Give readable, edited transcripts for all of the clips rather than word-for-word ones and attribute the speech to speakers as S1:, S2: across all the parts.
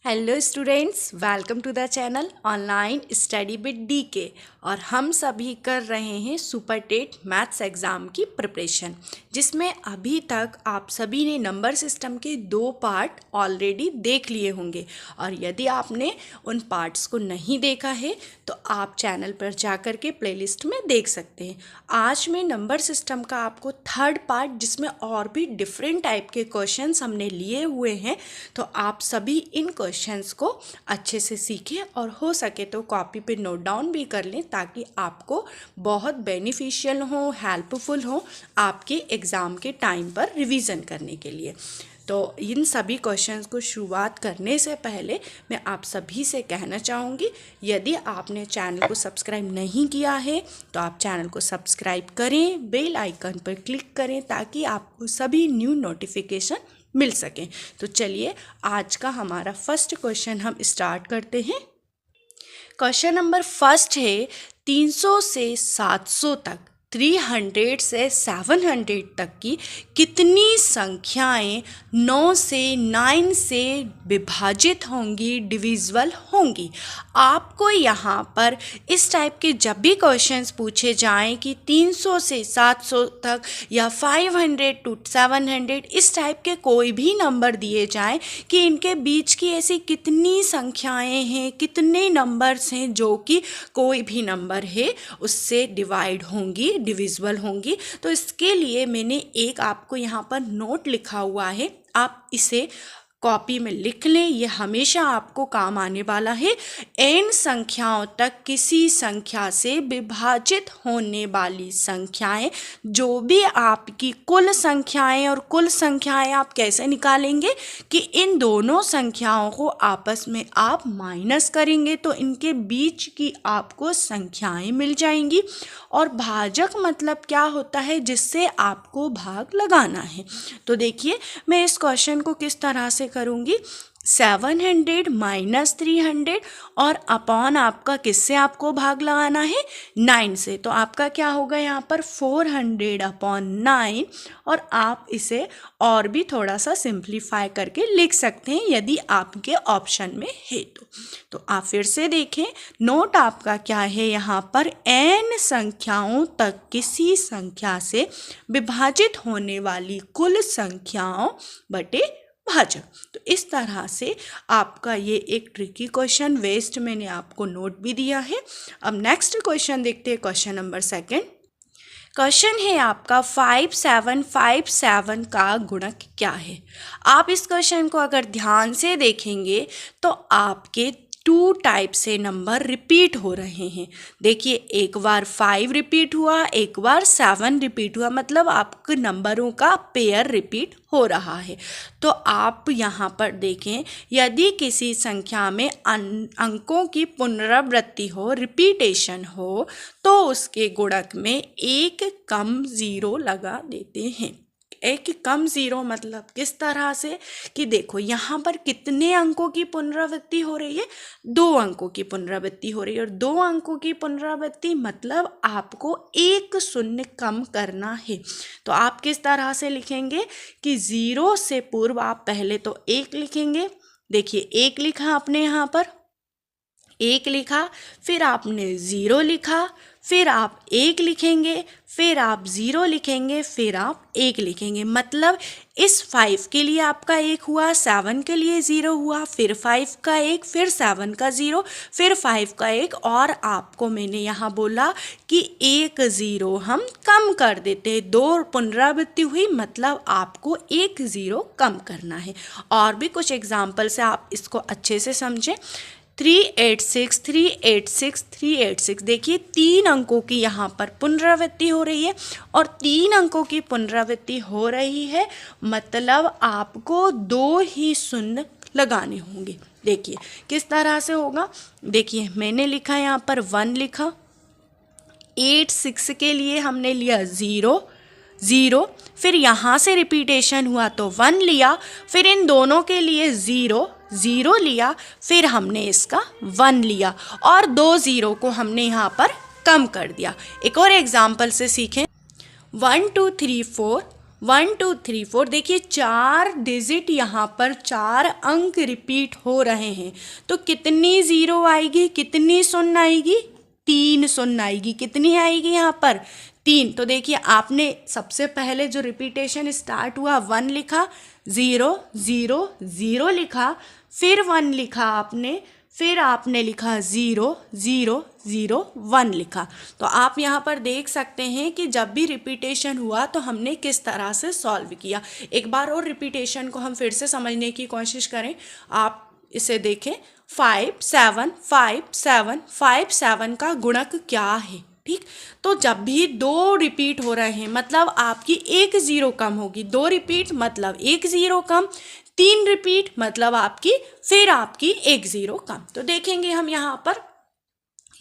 S1: Hello students, welcome to the channel online study with DK. और हम सभी कर रहे हैं सुपर टेट मैथ्स एग्ज़ाम की प्रिपरेशन, जिसमें अभी तक आप सभी ने नंबर सिस्टम के 2 पार्ट ऑलरेडी देख लिए होंगे। और यदि आपने उन पार्ट्स को नहीं देखा है तो आप चैनल पर जाकर के प्लेलिस्ट में देख सकते हैं। आज मैं नंबर सिस्टम का आपको 3rd पार्ट, जिसमें और भी डिफरेंट टाइप के क्वेश्चंस हमने लिए हुए हैं, तो आप सभी इन क्वेश्चंस को अच्छे से सीखें और हो सके तो कॉपी पे नोट डाउन भी कर लें, ताकि आपको बहुत बेनिफिशियल हो, हेल्पफुल हो आपके एग्ज़ाम के टाइम पर रिवीजन करने के लिए। तो इन सभी क्वेश्चंस को शुरुआत करने से पहले मैं आप सभी से कहना चाहूँगी, यदि आपने चैनल को सब्सक्राइब नहीं किया है तो आप चैनल को सब्सक्राइब करें, बेल आइकन पर क्लिक करें, ताकि आपको सभी न्यू नोटिफिकेशन मिल सके। तो चलिए आज का हमारा फर्स्ट क्वेश्चन हम स्टार्ट करते हैं। क्वेश्चन नंबर फर्स्ट है 300 से 700 तक, 300 से 700 तक की कितनी संख्याएं 9 से 9 से विभाजित होंगी, डिविजिबल होंगी। आपको यहाँ पर इस टाइप के जब भी क्वेश्चंस पूछे जाएं कि 300 से 700 तक या 500 to 700, इस टाइप के कोई भी नंबर दिए जाएं कि इनके बीच की ऐसी कितनी संख्याएं हैं, कितने नंबर्स हैं जो कि कोई भी नंबर है उससे डिवाइड होंगी, डिविजिबल होंगी। तो इसके लिए मैंने एक आपको यहाँ पर नोट लिखा हुआ है, आप इसे कॉपी में लिख लें, ये हमेशा आपको काम आने वाला है। n संख्याओं तक किसी संख्या से विभाजित होने वाली संख्याएं, जो भी आपकी कुल संख्याएं, और कुल संख्याएं आप कैसे निकालेंगे कि इन दोनों संख्याओं को आपस में आप माइनस करेंगे तो इनके बीच की आपको संख्याएं मिल जाएंगी। और भाजक मतलब क्या होता है, जिससे आपको भाग लगाना है। तो देखिए मैं इस क्वेश्चन को किस तरह से करूँगी, 700 माइनस 300 और अपॉन आपका किससे आपको भाग लगाना है, 9 से। तो आपका क्या होगा यहाँ पर 400 अपॉन 9, और आप इसे और भी थोड़ा सा सिंप्लीफाई करके लिख सकते हैं यदि आपके ऑप्शन में है तो आप फिर से देखें, नोट आपका क्या है यहाँ पर, n संख्याओं तक किसी संख्या से विभाजित होने वाली कुल संख्याओं बटे भाजक। तो इस तरह से आपका ये एक ट्रिकी क्वेश्चन वेस्ट मैंने आपको नोट भी दिया है। अब नेक्स्ट क्वेश्चन देखते हैं, क्वेश्चन नंबर 2। क्वेश्चन है आपका 5757 का गुणक क्या है। आप इस क्वेश्चन को अगर ध्यान से देखेंगे तो आपके 2 टाइप से नंबर रिपीट हो रहे हैं। देखिए एक बार 5 रिपीट हुआ, एक बार 7 रिपीट हुआ, मतलब आपके नंबरों का पेयर रिपीट हो रहा है। तो आप यहाँ पर देखें, यदि किसी संख्या में अंकों की पुनरावृत्ति हो, रिपीटेशन हो, तो उसके गुणक में एक कम 0 लगा देते हैं। एक कम 0 मतलब किस तरह से कि देखो यहाँ पर कितने अंकों की पुनरावृत्ति हो रही है, 2 अंकों की पुनरावृत्ति हो रही है। और 2 अंकों की पुनरावृत्ति मतलब आपको एक शून्य कम करना है। तो आप किस तरह से लिखेंगे कि 0 से पूर्व आप पहले तो 1 लिखेंगे। देखिए 1 लिखा आपने यहाँ पर, 1 लिखा, फिर आपने 0 लिखा, फिर आप 1 लिखेंगे, फिर आप 0 लिखेंगे, फिर आप 1 लिखेंगे। मतलब इस 5 के लिए आपका 1 हुआ, 7 के लिए 0 हुआ, फिर 5 का 1, फिर 7 का 0, फिर 5 का 1, और आपको मैंने यहाँ बोला कि 1 0 हम कम कर देते हैं। 2 पुनरावृत्ति हुई, मतलब आपको 1 0 कम करना है। और भी कुछ एग्जाम्पल से आप इसको अच्छे से समझें। 386 386 386, देखिए 3 अंकों की यहाँ पर पुनरावृत्ति हो रही है, और 3 अंकों की पुनरावृत्ति हो रही है, मतलब आपको 2 ही शून्य लगाने होंगे। देखिए किस तरह से होगा, देखिए मैंने लिखा यहाँ पर 1 लिखा, 86 के लिए हमने लिया 0 0, फिर यहाँ से रिपीटेशन हुआ तो 1 लिया, फिर इन दोनों के लिए 0 0 लिया, फिर हमने इसका 1 लिया, और 2 0 को हमने यहाँ पर कम कर दिया। एक और एग्जाम्पल से सीखें, 1 2 3 4 1 2 3 4, देखिए 4 डिजिट यहाँ पर 4 अंक रिपीट हो रहे हैं, तो कितनी ज़ीरो आएगी, कितनी शून्य आएगी, 3 शून्य आएगी। कितनी आएगी यहाँ पर, 3। तो देखिए आपने सबसे पहले जो रिपीटेशन स्टार्ट हुआ 1 लिखा, 0 0 0 लिखा, फिर 1 लिखा आपने, फिर आपने लिखा 0 0 0 1 लिखा। तो आप यहाँ पर देख सकते हैं कि जब भी रिपीटेशन हुआ तो हमने किस तरह से सॉल्व किया। एक बार और रिपीटेशन को हम फिर से समझने की कोशिश करें। आप इसे देखें, 5 7 5 7 5 7 का गुणक क्या है, ठीक। तो जब भी 2 रिपीट हो रहे हैं मतलब आपकी 1 ज़ीरो कम होगी, 2 रिपीट मतलब 1 ज़ीरो कम, 3 रिपीट मतलब फिर आपकी 1 ज़ीरो कम। तो देखेंगे हम यहाँ पर,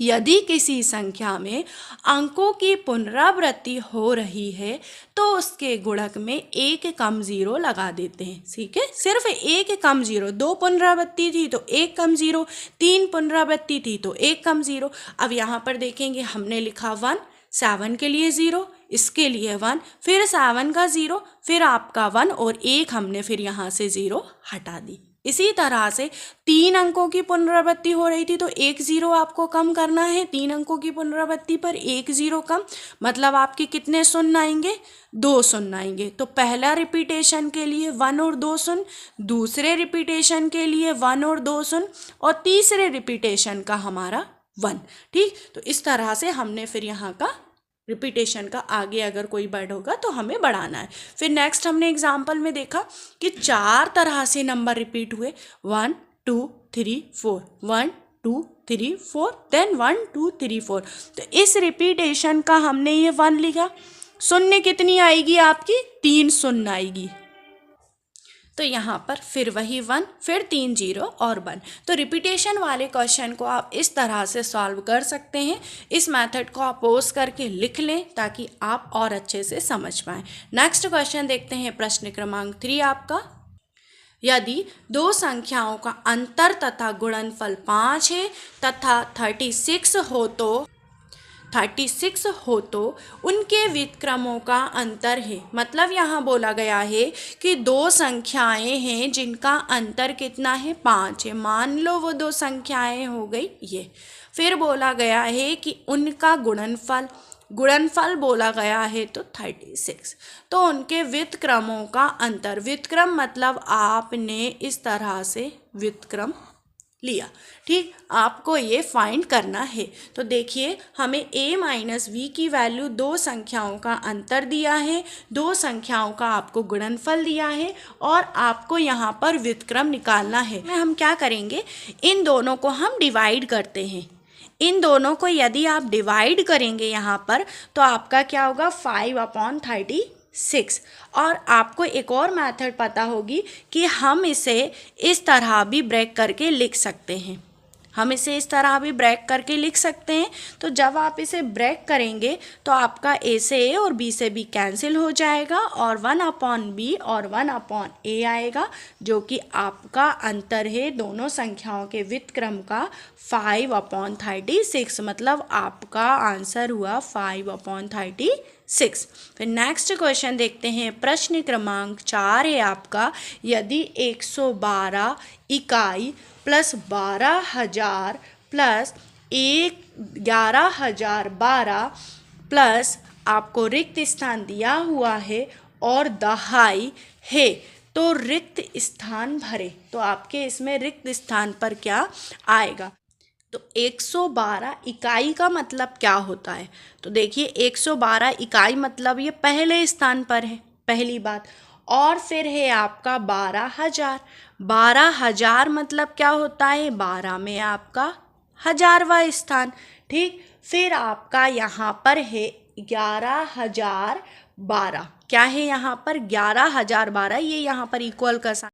S1: यदि किसी संख्या में अंकों की पुनरावृत्ति हो रही है तो उसके गुणक में 1 कम ज़ीरो लगा देते हैं, ठीक है। सिर्फ 1 कम ज़ीरो, 2 पुनरावृत्ति थी तो 1 कम ज़ीरो, 3 पुनरावृत्ति थी तो 1 कम ज़ीरो। अब यहाँ पर देखेंगे हमने लिखा 1, 7 के लिए 0, इसके लिए 1, फिर 7 का 0, फिर आपका 1 और 1 हमने फिर यहाँ से 0 हटा दी। इसी तरह से 3 अंकों की पुनरावृत्ति हो रही थी तो 1 ज़ीरो आपको कम करना है। 3 अंकों की पुनरावृत्ति पर 1 ज़ीरो कम मतलब आपके कितने शून्य आएंगे, 2 शून्य आएंगे। तो पहला रिपीटेशन के लिए 1 और 2 शून्य, दूसरे रिपीटेशन के लिए 1 और 2 शून्य, और तीसरे रिपीटेशन का हमारा 1, ठीक। तो इस तरह से हमने फिर यहाँ का रिपीटेशन का आगे अगर कोई वर्ड होगा तो हमें बढ़ाना है। फिर नेक्स्ट हमने एग्जाम्पल में देखा कि 4 तरह से नंबर रिपीट हुए, 1 2 3 4, 1 2 3 4, देन 1 2 3 4। तो इस रिपीटेशन का हमने ये 1 लिखा, शून्य कितनी आएगी आपकी, 3 शून्य आएगी। तो यहाँ पर फिर वही 1, फिर 3 0 और 1। तो रिपीटेशन वाले क्वेश्चन को आप इस तरह से सॉल्व कर सकते हैं। इस मेथड को आप पोज करके लिख लें ताकि आप और अच्छे से समझ पाएँ। नेक्स्ट क्वेश्चन देखते हैं, प्रश्न क्रमांक 3 आपका। यदि 2 संख्याओं का अंतर तथा गुणनफल 5 है तथा 36 हो तो उनके व्युत्क्रमों का अंतर है। मतलब यहाँ बोला गया है कि 2 संख्याएं हैं जिनका अंतर कितना है, 5 है। मान लो वो 2 संख्याएं हो गई ये। फिर बोला गया है कि उनका गुणनफल बोला गया है तो 36। तो उनके व्युत्क्रमों का अंतर, व्युत्क्रम मतलब आपने इस तरह से व्युत्क्रम लिया, ठीक। आपको ये फाइंड करना है। तो देखिए हमें a माइनस v की वैल्यू 2 संख्याओं का अंतर दिया है, 2 संख्याओं का आपको गुणनफल दिया है और आपको यहाँ पर व्युत्क्रम निकालना है। हम क्या करेंगे, इन दोनों को हम डिवाइड करते हैं। इन दोनों को यदि आप डिवाइड करेंगे यहाँ पर तो आपका क्या होगा, 5/36। और आपको एक और मेथड पता होगी कि हम इसे इस तरह भी ब्रेक करके लिख सकते हैं। तो जब आप इसे ब्रेक करेंगे तो आपका a से a और b से b कैंसिल हो जाएगा और 1/b और 1/a आएगा, जो कि आपका अंतर है दोनों संख्याओं के व्युत्क्रम का 5/36। मतलब आपका आंसर हुआ 5/36। फिर नेक्स्ट क्वेश्चन देखते हैं, प्रश्न क्रमांक 4 है आपका। यदि 112 इकाई प्लस 12,000 प्लस 11,012 प्लस आपको रिक्त स्थान दिया हुआ है और दहाई है तो रिक्त स्थान भरे। तो आपके इसमें रिक्त स्थान पर क्या आएगा। तो 112 इकाई का मतलब क्या होता है। तो देखिए 112 इकाई मतलब ये पहले स्थान पर है, पहली बात। और फिर है आपका 12,000। 12,000 मतलब क्या होता है, 12 में आपका 1000वां स्थान, ठीक। फिर आपका यहाँ पर है 11,012। क्या है यहाँ पर 11,012, ये यहाँ पर इक्वल का साइन,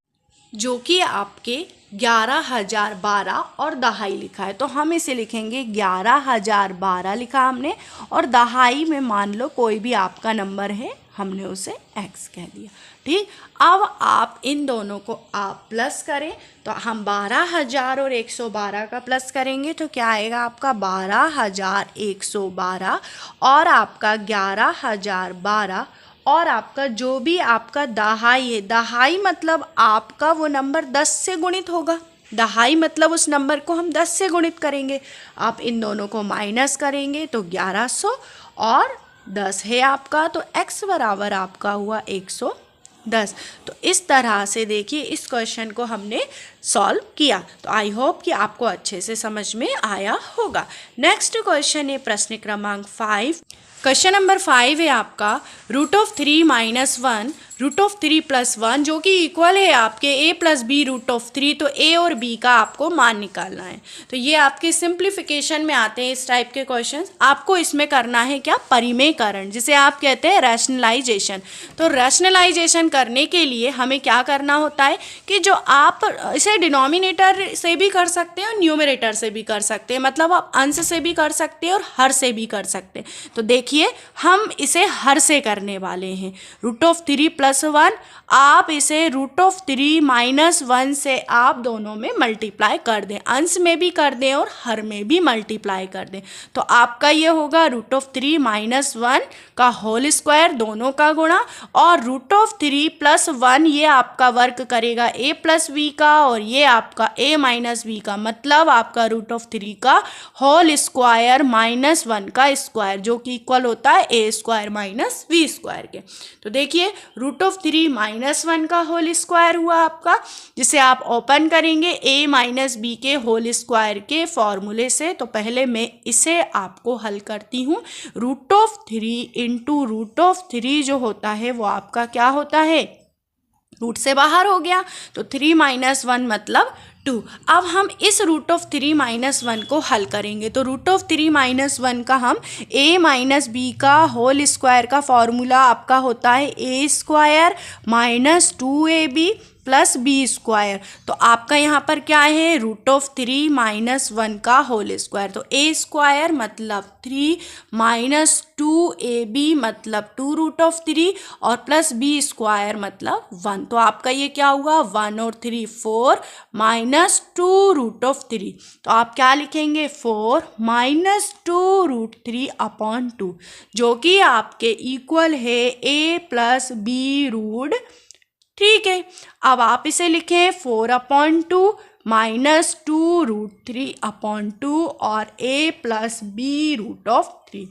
S1: जो कि आपके 11,012 और दहाई लिखा है। तो हम इसे लिखेंगे 11,012 लिखा हमने और दहाई में मान लो कोई भी आपका नंबर है, हमने उसे x कह दिया, ठीक। अब आप इन दोनों को आप प्लस करें तो हम 12,000 और 112 का प्लस करेंगे तो क्या आएगा आपका 12,112 और आपका 11,012 और आपका जो भी आपका दहाई है, दहाई मतलब आपका वो नंबर 10 से गुणित होगा। दहाई मतलब उस नंबर को हम 10 से गुणित करेंगे। आप इन दोनों को माइनस करेंगे तो 1100 और 10 है आपका, तो x बराबर आपका हुआ 110। तो इस तरह से देखिए इस क्वेश्चन को हमने सॉल्व किया। तो आई होप कि आपको अच्छे से समझ में आया होगा। नेक्स्ट क्वेश्चन है प्रश्न क्रमांक 5। क्वेश्चन नंबर 5 है आपका √3 - 1 √3 + 1 जो कि इक्वल है आपके a + b √3। तो a और b का आपको मान निकालना है। तो ये आपके सिंप्लीफिकेशन में आते हैं इस टाइप के क्वेश्चंस। आपको इसमें करना है क्या, परिमेयकरण, जिसे आप कहते हैं रैशनलाइजेशन। तो रैशनलाइजेशन करने के लिए हमें क्या करना होता है कि जो आप इसे डिनोमिनेटर से भी कर सकते हैं और न्यूमरेटर से भी कर सकते हैं, मतलब आप अंश से भी कर सकते हैं और हर से भी कर सकते हैं। तो देखिए हम इसे हर से करने वाले हैं। √3 + 1 आप इसे √3 - 1 से आप दोनों में मल्टीप्लाई कर दें, अंश में भी कर दें और हर में भी मल्टीप्लाई कर दें। तो आपका ये होगा √3 - 1 का होल स्क्वायर, दोनों का गुणा, और √3 + 1 ये आपका वर्क करेगा a + b का, और ये आपका a - b का, मतलब आपका √3 का होल स्क्वायर -1 का स्क्वायर, जो कि इक्वल होता है a² - b² के। तो देखिए √3 - 1 का होल स्क्वायर हुआ आपका, जिसे आप ओपन करेंगे a - b के होल स्क्वायर के फॉर्मूले से। तो पहले मैं इसे आपको हल करती हूँ। √3 × √3 जो होता है वो आपका क्या होता है, रूट से बाहर हो गया, तो 3 - 1 मतलब 2। अब हम इस √3 - 1 को हल करेंगे। तो √3 - 1 का हम a - b का होल स्क्वायर का फॉर्मूला आपका होता है a² - 2ab + b²। तो आपका यहाँ पर क्या है, √3 - 1 का होल स्क्वायर। तो a² मतलब 3 - 2ab मतलब 2√3 और प्लस b² मतलब 1। तो आपका ये क्या हुआ, 1 और 3 4 - 2√3। तो आप क्या लिखेंगे, 4 - 2√3/2, जो कि आपके इक्वल है a + b√3 के। अब आप इसे लिखें 4/2 - 2√3/2 और a + b√3।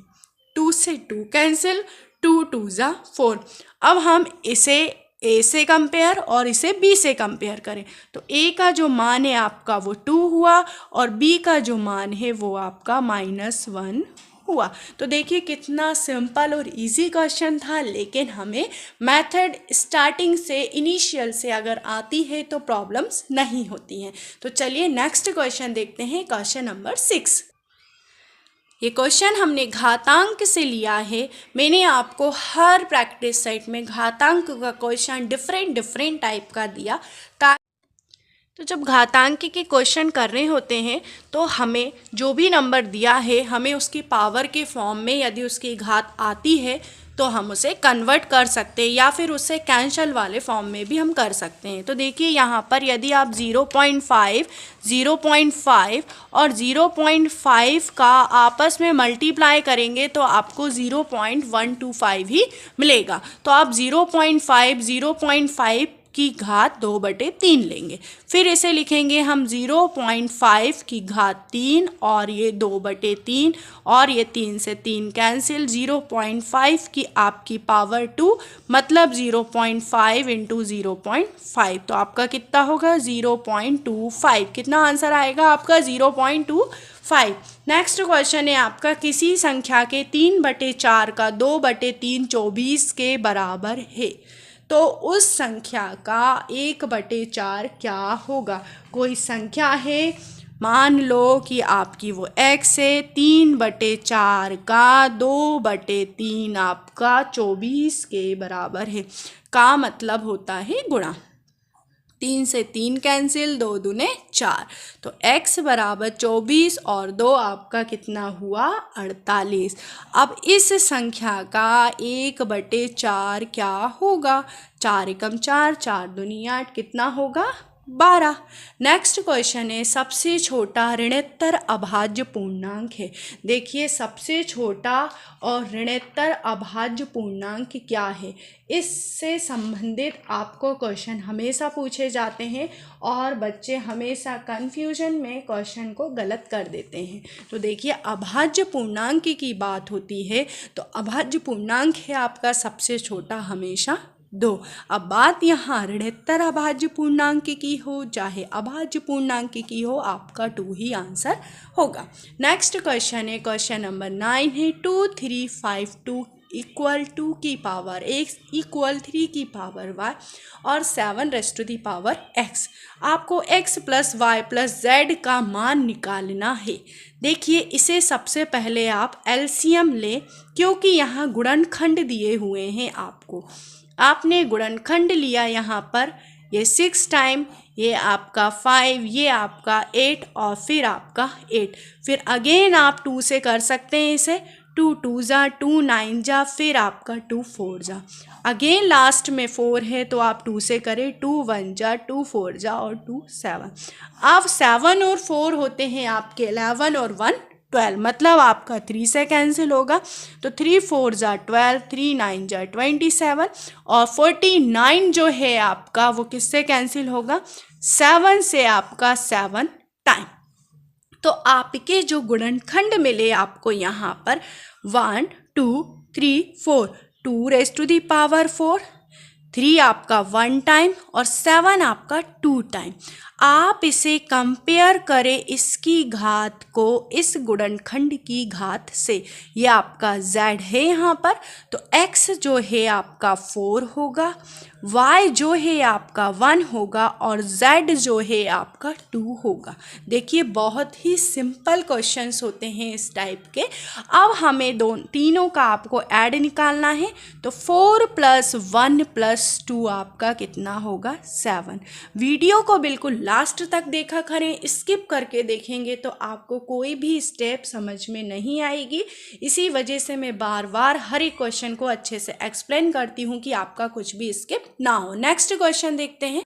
S1: 2 से 2 कैंसिल, 2 2 ज़ा 4। अब हम इसे a से कंपेयर और इसे b से कंपेयर करें। तो a का जो मान है आपका वो 2 हुआ और b का जो मान है वो आपका -1 हुआ। तो देखिए कितना सिंपल और इजी क्वेश्चन था, लेकिन हमें मेथड स्टार्टिंग से, इनिशियल से अगर आती है तो प्रॉब्लम्स नहीं होती हैं। तो चलिए नेक्स्ट क्वेश्चन देखते हैं, क्वेश्चन नंबर 6। ये क्वेश्चन हमने घातांक से लिया है। मैंने आपको हर प्रैक्टिस सेट में घातांक का क्वेश्चन डिफरेंट टाइप का दिया। तो जब घातांक के क्वेश्चन कर रहे होते हैं तो हमें जो भी नंबर दिया है, हमें उसकी पावर के फॉर्म में यदि उसकी घात आती है तो हम उसे कन्वर्ट कर सकते हैं, या फिर उससे कैंसल वाले फॉर्म में भी हम कर सकते हैं। तो देखिए यहाँ पर यदि आप 0.5, 0.5 और 0.5 का आपस में मल्टीप्लाई करेंगे तो आपको 0.125 ही मिलेगा। तो आप 0.5 की घात 2/3 लेंगे। फिर इसे लिखेंगे हम 0.5 की घात 3 और ये 2/3 और ये 3 से 3 कैंसिल, 0.5 की आपकी पावर 2 मतलब 0.5 × 0.5। तो आपका कितना होगा, 0.25। कितना आंसर आएगा आपका, 0.25। नेक्स्ट क्वेश्चन है आपका, किसी संख्या के 3/4 का 2/3 24 के बराबर है। तो उस संख्या का 1/4 क्या होगा। कोई संख्या है, मान लो कि आपकी वो x है, 3/4 का 2/3 आपका 24 के बराबर है, का मतलब होता है गुणा। 3 से 3 कैंसिल, 2 दूने 4। तो x बराबर 24 और 2 आपका कितना हुआ, 48। अब इस संख्या का 1/4 क्या होगा, 4 × 4 4 दूनी 8, कितना होगा 12। नेक्स्ट क्वेश्चन है सबसे छोटा ऋणोत्तर अभाज्य पूर्णांक है। देखिए सबसे छोटा और ऋणोत्तर अभाज्य पूर्णांक क्या है, इससे संबंधित आपको क्वेश्चन हमेशा पूछे जाते हैं और बच्चे हमेशा कंफ्यूजन में क्वेश्चन को गलत कर देते हैं। तो देखिए अभाज्य पूर्णांक की बात होती है तो अभाज्य पूर्णांक है आपका सबसे छोटा हमेशा 2। अब बात यहाँ ऋणोत्तर अभाज्य पूर्णांक की हो चाहे अभाज्य पूर्णांक की हो, आपका 2 ही आंसर होगा। नेक्स्ट क्वेश्चन है क्वेश्चन नंबर 9 है 2 3 5 2 इक्वल 2 की पावर x इक्वल 3 की पावर y और 7 raise to the power x। आपको x plus y plus z का मान निकालना है। देखिए इसे सबसे पहले आप एलसीएम लें क्योंकि यहाँ गुणनखंड दिए हुए हैं आपको। आपने गुणनखंड लिया यहाँ पर, ये 6 टाइम, ये आपका 5, ये आपका 8 और फिर आपका 8। फिर अगेन आप 2 से कर सकते हैं इसे, 2 2 जा 2 9 जा, फिर आपका 2 4 जा, अगेन लास्ट में 4 है तो आप 2 से करें, 2 1 जा 2 4 जा और 2 7। अब 7 और 4 होते हैं आपके 11 और 1 12, मतलब आपका 3 से कैंसिल होगा तो 3 4 जा 12, 3 9 जा 27 और 49 जो है आपका वो किससे कैंसिल होगा, 7 से आपका 7 टाइम। तो आपके जो गुणनखंड मिले आपको यहाँ पर 1 2 3 4, 2 रेज़ टू दी पावर 4, 3 आपका 1 टाइम और 7 आपका 2 टाइम। आप इसे कंपेयर करें इसकी घात को इस गुणनखंड की घात से। ये आपका z है यहाँ पर, तो x जो है आपका 4 होगा, y जो है आपका 1 होगा और z जो है आपका 2 होगा। देखिए बहुत ही सिंपल क्वेश्चंस होते हैं इस टाइप के। अब हमें तीनों का आपको ऐड निकालना है तो 4 + 1 + 2 आपका कितना होगा, 7। वीडियो को बिल्कुल लास्ट तक देखा करें, स्किप करके देखेंगे तो आपको कोई भी स्टेप समझ में नहीं आएगी। इसी वजह से मैं बार बार हर एक क्वेश्चन को अच्छे से एक्सप्लेन करती हूँ कि आपका कुछ भी स्किप ना हो। नेक्स्ट क्वेश्चन देखते हैं।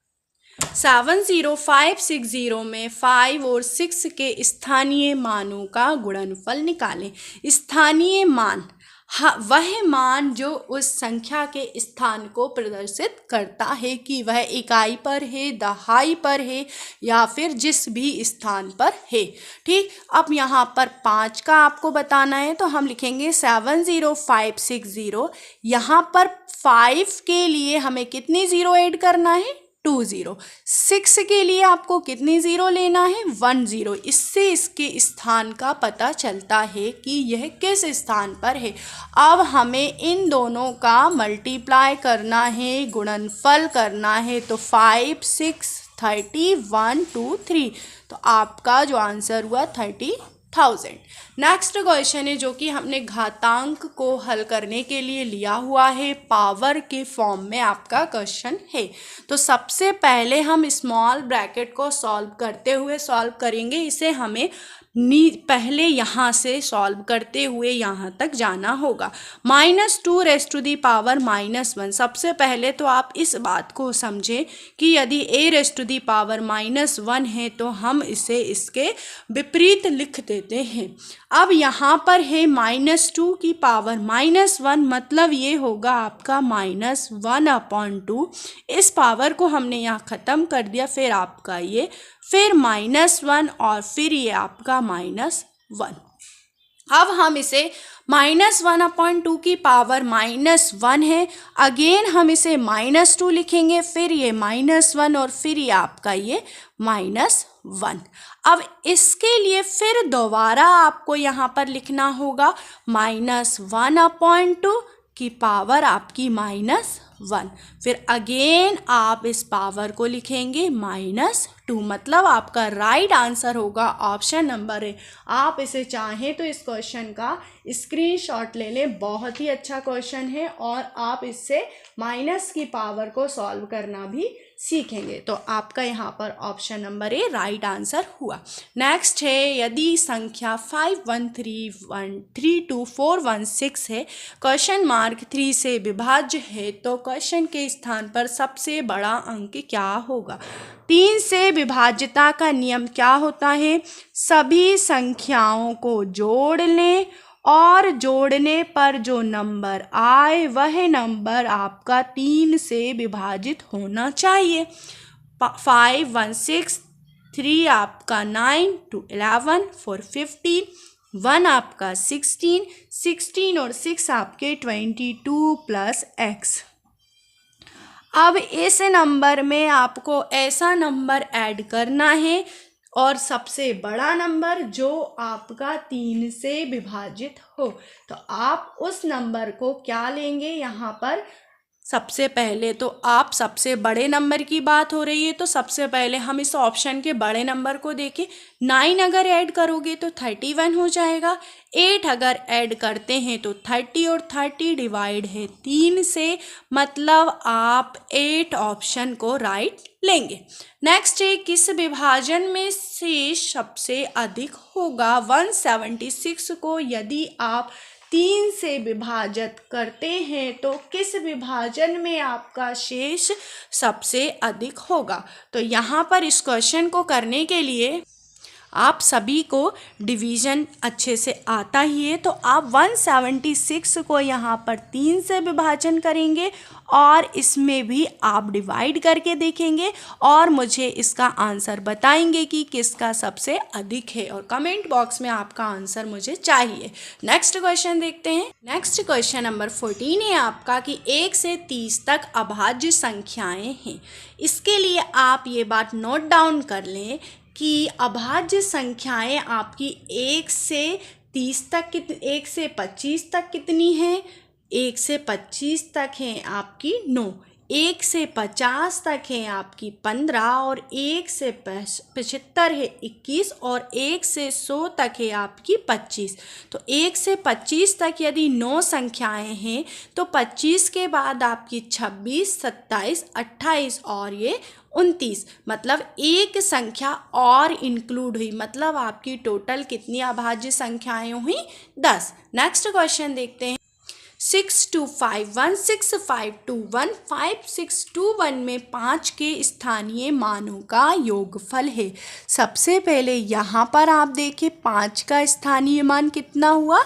S1: 70560 में 5 और 6 के स्थानीय मानों का गुणनफल निकालें। स्थानीय मान वह मान जो उस संख्या के स्थान को प्रदर्शित करता है कि वह इकाई पर है, दहाई पर है या फिर जिस भी स्थान पर है। ठीक, अब यहाँ पर 5 का आपको बताना है तो हम लिखेंगे 70560। यहाँ पर 5 के लिए हमें कितनी ज़ीरो ऐड करना है, 2 0। 6 के लिए आपको कितनी ज़ीरो लेना है, 1 0। इससे इसके स्थान का पता चलता है कि यह किस स्थान पर है। अब हमें इन दोनों का मल्टीप्लाई करना है, गुणनफल करना है, तो 5 6 30 1 2 3, तो आपका जो आंसर हुआ 30,000। नेक्स्ट क्वेश्चन है जो कि हमने घातांक को हल करने के लिए लिया हुआ है, पावर के फॉर्म में आपका क्वेश्चन है। तो सबसे पहले हम स्मॉल ब्रैकेट को सॉल्व करते हुए सॉल्व करेंगे। इसे हमें पहले यहाँ से सॉल्व करते हुए यहाँ तक जाना होगा। -2 रेज़ टू दी पावर -1। सबसे पहले तो आप इस बात को समझें कि यदि a raise to the power -1 है तो हम इसे इसके विपरीत लिख देते हैं। अब यहाँ पर है -2 की पावर -1, मतलब ये होगा आपका -1/2। इस पावर को हमने यहाँ ख़त्म कर दिया, फिर आपका ये, फिर -1 और फिर ये आपका -1। अब हम इसे -1/2 की पावर -1 है, अगेन हम इसे -2 लिखेंगे, फिर ये -1 और फिर ये आपका ये -1। अब इसके लिए फिर दोबारा आपको यहाँ पर लिखना होगा -1/2 की पावर आपकी -1, फिर अगेन आप इस पावर को लिखेंगे -2, मतलब आपका राइट आंसर होगा ऑप्शन नंबर है। आप इसे चाहें तो इस क्वेश्चन का स्क्रीनशॉट ले लें, बहुत ही अच्छा क्वेश्चन है और आप इससे माइनस की पावर को सॉल्व करना भी सीखेंगे। तो आपका यहाँ पर option number A right answer हुआ। नेक्स्ट है, यदि संख्या 5131324116 है, क्वेश्चन मार्क 3 से विभाज्य है, तो क्वेश्चन के स्थान पर सबसे बड़ा अंक क्या होगा। 3 से विभाज्यता का नियम क्या होता है, सभी संख्याओं को जोड़ लें और जोड़ने पर जो नंबर आए वह नंबर आपका 3 से विभाजित होना चाहिए। 5 1 6 3 आपका 9 2 11 4 15 1 आपका 16 और 6 आपके 22 प्लस x। अब इस नंबर में आपको ऐसा नंबर ऐड करना है और सबसे बड़ा नंबर जो आपका 3 से विभाजित हो। तो आप उस नंबर को क्या लेंगे, यहाँ पर सबसे पहले तो आप सबसे बड़े नंबर की बात हो रही है, तो सबसे पहले हम इस ऑप्शन के बड़े नंबर को देखें। 9 अगर ऐड करोगे तो 31 हो जाएगा। 8 अगर ऐड करते हैं तो 30 और 30 डिवाइड है 3 से, मतलब आप 8 ऑप्शन को राइट लेंगे। नेक्स्ट है, किस विभाजन में से सबसे अधिक होगा। 176 को यदि आप 3 से विभाजित करते हैं तो किस विभाजन में आपका शेष सबसे अधिक होगा। तो यहाँ पर इस क्वेश्चन को करने के लिए आप सभी को डिवीज़न अच्छे से आता ही है, तो आप 176 को यहाँ पर 3 से विभाजन करेंगे और इसमें भी आप डिवाइड करके देखेंगे और मुझे इसका आंसर बताएंगे कि किसका सबसे अधिक है, और कमेंट बॉक्स में आपका आंसर मुझे चाहिए। नेक्स्ट क्वेश्चन देखते हैं। नेक्स्ट क्वेश्चन नंबर 14 है आपका कि 1 से 30 तक अभाज्य संख्याएं हैं। इसके लिए आप ये बात नोट डाउन कर लें कि अभाज्य संख्याएं आपकी 1 से 30 तक 1 से 25 तक कितनी हैं, 1 से 25 तक हैं आपकी 9, 1 से 50 तक है आपकी 15 और 1 से 75 है 21 और 1 से 100 तक है आपकी 25। तो 1 से 25 तक यदि 9 संख्याएं हैं तो 25 के बाद आपकी 26, 27, 28 और ये 29, मतलब एक संख्या और इंक्लूड हुई, मतलब आपकी टोटल कितनी अभाज्य संख्याएं हुई, 10। नेक्स्ट क्वेश्चन देखते हैं। 62516521 5621 में 5 के स्थानीय मानों का योगफल है। सबसे पहले यहाँ पर आप देखें 5 का स्थानीय मान कितना हुआ,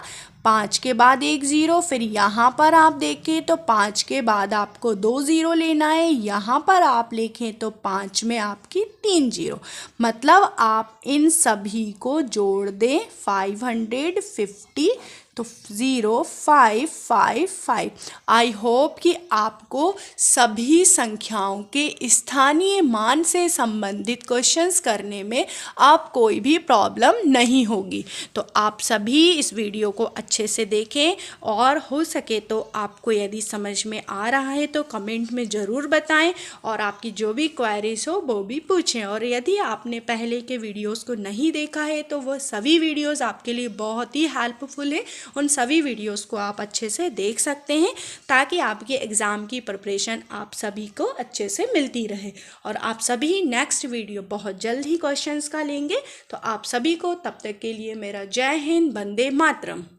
S1: 5 के बाद 1 0, फिर यहाँ पर आप देखें तो 5 के बाद आपको 2 0 लेना है, यहाँ पर आप लिखें तो 5 में आपकी 3 0, मतलब आप इन सभी को जोड़ दें 550 तो 0555। आई होप कि आपको सभी संख्याओं के स्थानीय मान से संबंधित क्वेश्चंस करने में आप कोई भी प्रॉब्लम नहीं होगी। तो आप सभी इस वीडियो को अच्छे से देखें और हो सके तो आपको यदि समझ में आ रहा है तो कमेंट में ज़रूर बताएं और आपकी जो भी क्वेरीज हो वो भी पूछें। और यदि आपने पहले के वीडियोस को नहीं देखा है तो वो सभी वीडियोस आपके लिए बहुत ही हेल्पफुल है, उन सभी वीडियोस को आप अच्छे से देख सकते हैं ताकि आपके एग्ज़ाम की प्रिपरेशन आप सभी को अच्छे से मिलती रहे। और आप सभी नेक्स्ट वीडियो बहुत जल्द ही क्वेश्चंस का लेंगे। तो आप सभी को तब तक के लिए मेरा जय हिंद, वंदे मातरम।